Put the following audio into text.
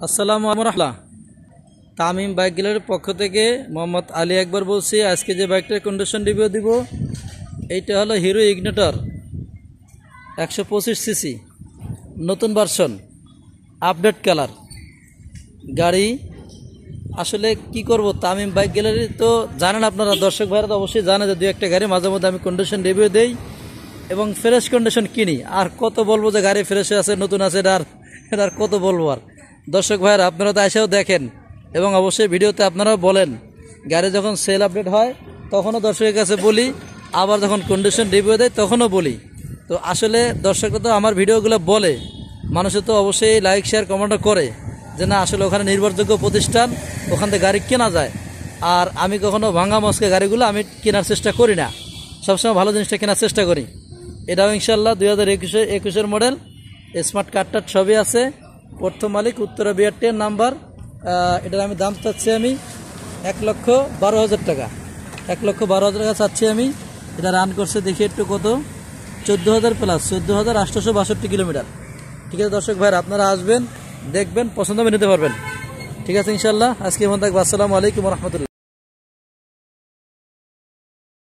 আসসালামু আলাইকুম। তামিম বাইক গ্যালারির পক্ষ থেকে মোহাম্মদ আলী একবার বলছি। আজকে যে বাইকটার কন্ডিশন রিভিউ দিব, এইটা হলো হিরো ইগনিটর 125 সিসি নতুন ভার্সন, আপডেট কালার গাড়ি। আসলে কি করব, তামিম বাইক গ্যালারি তো জানেন আপনারা, দর্শক ভাইরা তো অবশ্যই জানে যে দু একটা গাড়ি মাঝে মধ্যে আমি কন্ডিশন রিভিউ দেই এবং ফ্রেশ কন্ডিশন কিনি। আর কত বলবো যে গাড়ি ফ্রেশ আছে, নতুন আছে, এটা আর কত বলবো। আর দর্শক ভাইরা আপনারা তো এসেও দেখেন এবং অবশ্যই ভিডিওতে আপনারাও বলেন। গাড়ি যখন সেল আপডেট হয় তখনও দর্শকের কাছে বলি, আবার যখন কন্ডিশন রিভিউ দেয় তখনও বলি। তো আসলে দর্শকরা তো আমার ভিডিওগুলো বলে, মানুষে তো অবশ্যই লাইক শেয়ার কমেন্টও করে যে না আসলে ওখানে নির্ভরযোগ্য প্রতিষ্ঠান, ওখান থেকে গাড়ি কেনা যায়। আর আমি কখনো ভাঙা মস্কে গাড়িগুলো আমি কেনার চেষ্টা করি না, সবসময় ভালো জিনিসটা কেনার চেষ্টা করি। এটাও ইনশাল্লাহ 2021 মডেল, স্মার্ট কার্ডটার সবই আছে। প্রথম মালিক উত্তরা বিআরটির নাম্বার। এটার আমি দাম চাচ্ছি আমি 1,12,000 টাকা, 1,12,000 টাকা চাচ্ছি আমি। এটা রান করছে দেখি একটু কত, 14,000 প্লাস, 14,862 কিলোমিটার। ঠিক আছে দর্শক ভাইরা, আপনারা আসবেন, দেখবেন, পছন্দ হবে নিতে পারবেন। ঠিক আছে ইনশাল্লাহ। আজকে মন থাকবে। আসসালামু আলাইকুম রহমতুল্লাহ।